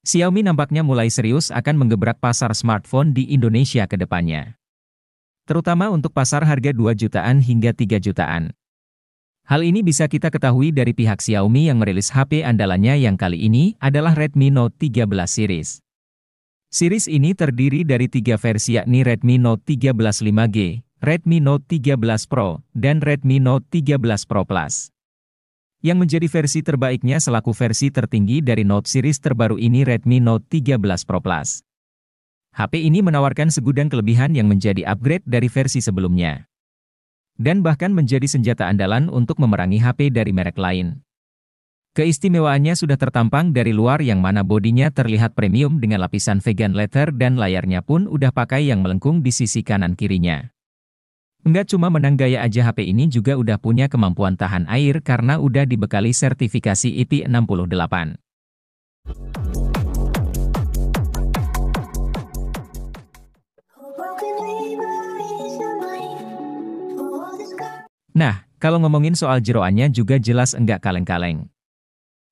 Xiaomi nampaknya mulai serius akan menggebrak pasar smartphone di Indonesia ke depannya. Terutama untuk pasar harga 2 jutaan hingga 3 jutaan. Hal ini bisa kita ketahui dari pihak Xiaomi yang merilis HP andalannya yang kali ini adalah Redmi Note 13 series. Series ini terdiri dari 3 versi yakni Redmi Note 13 5G, Redmi Note 13 Pro, dan Redmi Note 13 Pro Plus. Yang menjadi versi terbaiknya selaku versi tertinggi dari Note series terbaru ini Redmi Note 13 Pro Plus. HP ini menawarkan segudang kelebihan yang menjadi upgrade dari versi sebelumnya. Dan bahkan menjadi senjata andalan untuk memerangi HP dari merek lain. Keistimewaannya sudah tertampang dari luar yang mana bodinya terlihat premium dengan lapisan vegan leather dan layarnya pun udah pakai yang melengkung di sisi kanan kirinya. Enggak cuma menang gaya aja, HP ini juga udah punya kemampuan tahan air karena udah dibekali sertifikasi IP68. Nah, kalau ngomongin soal jeroannya juga jelas enggak kaleng-kaleng.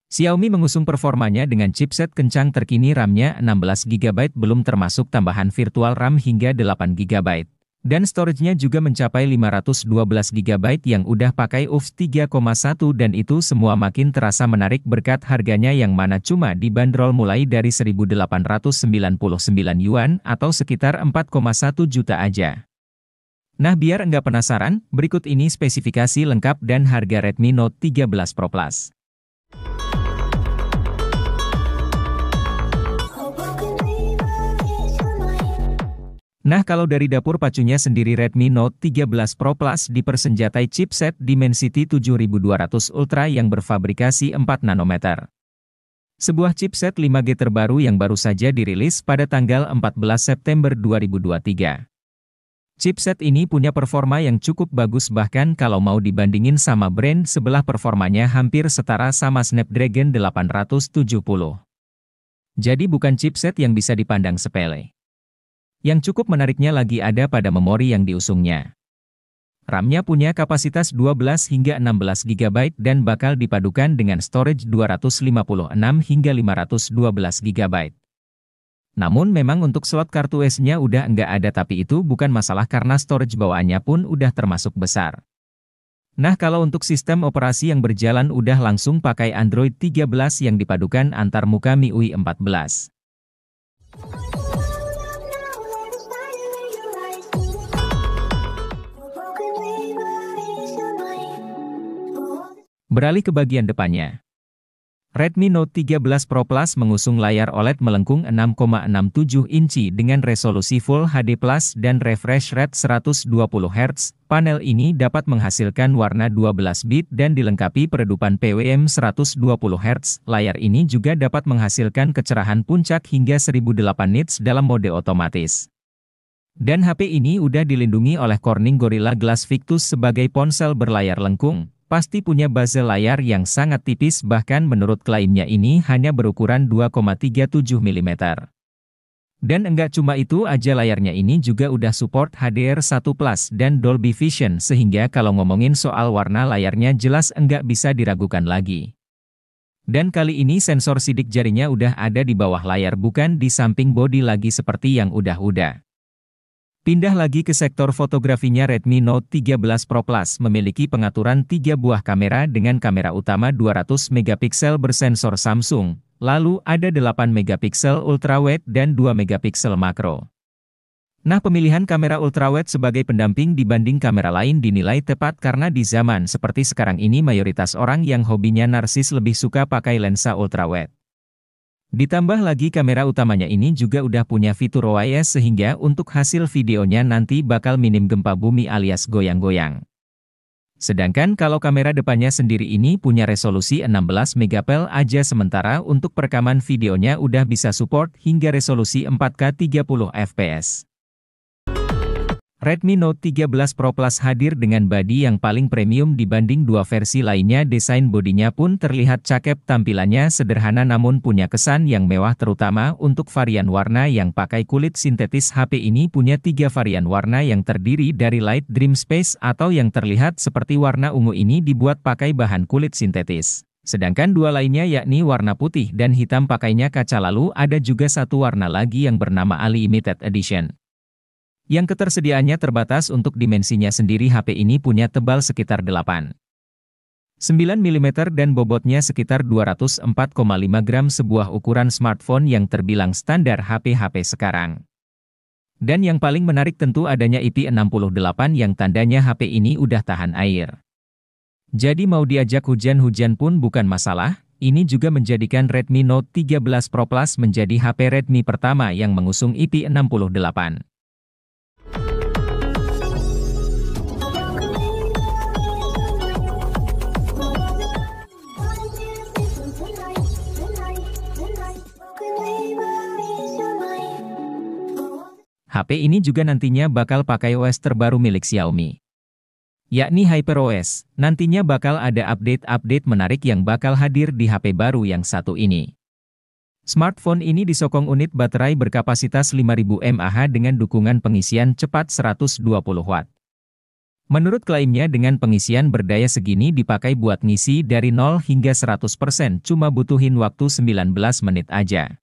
Xiaomi mengusung performanya dengan chipset kencang terkini, RAM-nya 16GB belum termasuk tambahan virtual RAM hingga 8GB. Dan storage-nya juga mencapai 512GB yang udah pakai UFS 3.1 dan itu semua makin terasa menarik berkat harganya yang mana cuma dibanderol mulai dari 1.899 yuan atau sekitar 4,1 juta aja. Nah, biar enggak penasaran, berikut ini spesifikasi lengkap dan harga Redmi Note 13 Pro Plus. Nah, kalau dari dapur pacunya sendiri Redmi Note 13 Pro Plus dipersenjatai chipset Dimensity 7200 Ultra yang berfabrikasi 4 nanometer. Sebuah chipset 5G terbaru yang baru saja dirilis pada tanggal 14 September 2023. Chipset ini punya performa yang cukup bagus, bahkan kalau mau dibandingin sama brand sebelah performanya hampir setara sama Snapdragon 870. Jadi bukan chipset yang bisa dipandang sepele. Yang cukup menariknya lagi ada pada memori yang diusungnya. RAM-nya punya kapasitas 12 hingga 16GB dan bakal dipadukan dengan storage 256 hingga 512GB. Namun memang untuk slot kartu SD-nya udah enggak ada, tapi itu bukan masalah karena storage bawaannya pun udah termasuk besar. Nah, kalau untuk sistem operasi yang berjalan udah langsung pakai Android 13 yang dipadukan antar muka MIUI 14. Beralih ke bagian depannya. Redmi Note 13 Pro Plus mengusung layar OLED melengkung 6,67 inci dengan resolusi Full HD Plus dan refresh rate 120Hz. Panel ini dapat menghasilkan warna 12 bit dan dilengkapi peredupan PWM 120Hz. Layar ini juga dapat menghasilkan kecerahan puncak hingga 1008 nits dalam mode otomatis. Dan HP ini udah dilindungi oleh Corning Gorilla Glass Victus sebagai ponsel berlayar lengkung. Pasti punya bezel layar yang sangat tipis, bahkan menurut klaimnya ini hanya berukuran 2,37 mm. Dan enggak cuma itu aja, layarnya ini juga udah support HDR1 Plus dan Dolby Vision sehingga kalau ngomongin soal warna layarnya jelas enggak bisa diragukan lagi. Dan kali ini sensor sidik jarinya udah ada di bawah layar, bukan di samping bodi lagi seperti yang udah-udah. Pindah lagi ke sektor fotografinya, Redmi Note 13 Pro Plus memiliki pengaturan 3 buah kamera dengan kamera utama 200 megapiksel bersensor Samsung, lalu ada 8 megapiksel ultrawide dan 2 megapiksel makro. Nah, pemilihan kamera ultrawide sebagai pendamping dibanding kamera lain dinilai tepat karena di zaman seperti sekarang ini mayoritas orang yang hobinya narsis lebih suka pakai lensa ultrawide. Ditambah lagi kamera utamanya ini juga udah punya fitur OIS sehingga untuk hasil videonya nanti bakal minim gempa bumi alias goyang-goyang. Sedangkan kalau kamera depannya sendiri ini punya resolusi 16 megapixel aja, sementara untuk perekaman videonya udah bisa support hingga resolusi 4K 30 fps. Redmi Note 13 Pro Plus hadir dengan bodi yang paling premium dibanding dua versi lainnya. Desain bodinya pun terlihat cakep, tampilannya sederhana namun punya kesan yang mewah terutama untuk varian warna yang pakai kulit sintetis. HP ini punya 3 varian warna yang terdiri dari Light Dream Space atau yang terlihat seperti warna ungu ini dibuat pakai bahan kulit sintetis. Sedangkan dua lainnya yakni warna putih dan hitam pakainya kaca. Lalu ada juga satu warna lagi yang bernama Ali Limited Edition, yang ketersediaannya terbatas. Untuk dimensinya sendiri HP ini punya tebal sekitar 8,9 mm dan bobotnya sekitar 204,5 gram, sebuah ukuran smartphone yang terbilang standar HP-HP sekarang. Dan yang paling menarik tentu adanya IP68 yang tandanya HP ini udah tahan air. Jadi mau diajak hujan-hujan pun bukan masalah. Ini juga menjadikan Redmi Note 13 Pro Plus menjadi HP Redmi pertama yang mengusung IP68. HP ini juga nantinya bakal pakai OS terbaru milik Xiaomi, yakni HyperOS. Nantinya bakal ada update-update menarik yang bakal hadir di HP baru yang satu ini. Smartphone ini disokong unit baterai berkapasitas 5000 mAh dengan dukungan pengisian cepat 120 Watt. Menurut klaimnya dengan pengisian berdaya segini dipakai buat ngisi dari 0 hingga 100% cuma butuhin waktu 19 menit aja.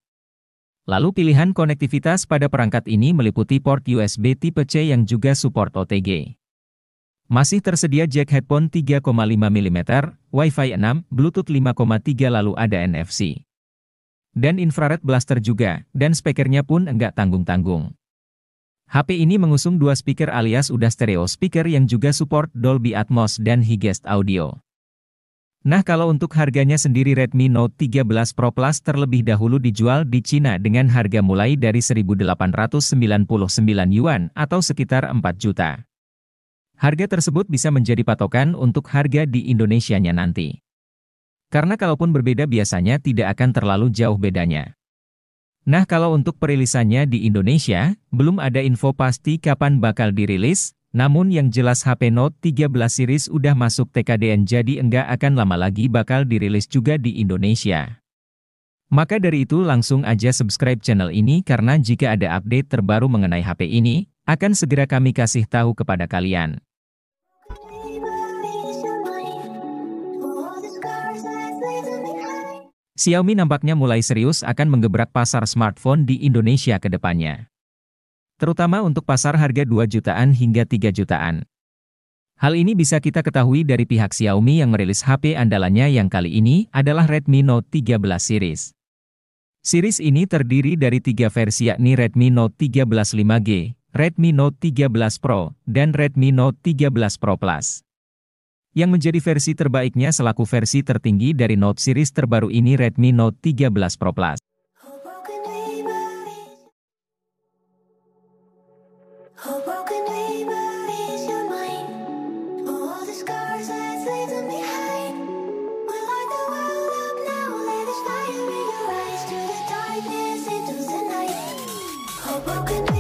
Lalu pilihan konektivitas pada perangkat ini meliputi port USB tipe C yang juga support OTG. Masih tersedia jack headphone 3,5 mm, Wi-Fi 6, Bluetooth 5,3 lalu ada NFC. Dan infrared blaster juga, dan speakernya pun enggak tanggung-tanggung. HP ini mengusung dua speaker alias udah stereo speaker yang juga support Dolby Atmos dan Higest Audio. Nah kalau untuk harganya sendiri Redmi Note 13 Pro Plus terlebih dahulu dijual di Cina dengan harga mulai dari 1.899 Yuan atau sekitar 4 juta. Harga tersebut bisa menjadi patokan untuk harga di Indonesianya nanti. Karena kalaupun berbeda biasanya tidak akan terlalu jauh bedanya. Nah kalau untuk perilisannya di Indonesia, belum ada info pasti kapan bakal dirilis. Namun yang jelas HP Note 13 series udah masuk TKDN jadi enggak akan lama lagi bakal dirilis juga di Indonesia. Maka dari itu langsung aja subscribe channel ini karena jika ada update terbaru mengenai HP ini, akan segera kami kasih tahu kepada kalian. Xiaomi nampaknya mulai serius akan menggebrak pasar smartphone di Indonesia ke depannya. Terutama untuk pasar harga 2 jutaan hingga 3 jutaan. Hal ini bisa kita ketahui dari pihak Xiaomi yang merilis HP andalannya yang kali ini adalah Redmi Note 13 series. Series ini terdiri dari 3 versi yakni Redmi Note 13 5G, Redmi Note 13 Pro, dan Redmi Note 13 Pro Plus. Yang menjadi versi terbaiknya selaku versi tertinggi dari Note series terbaru ini Redmi Note 13 Pro Plus. Broken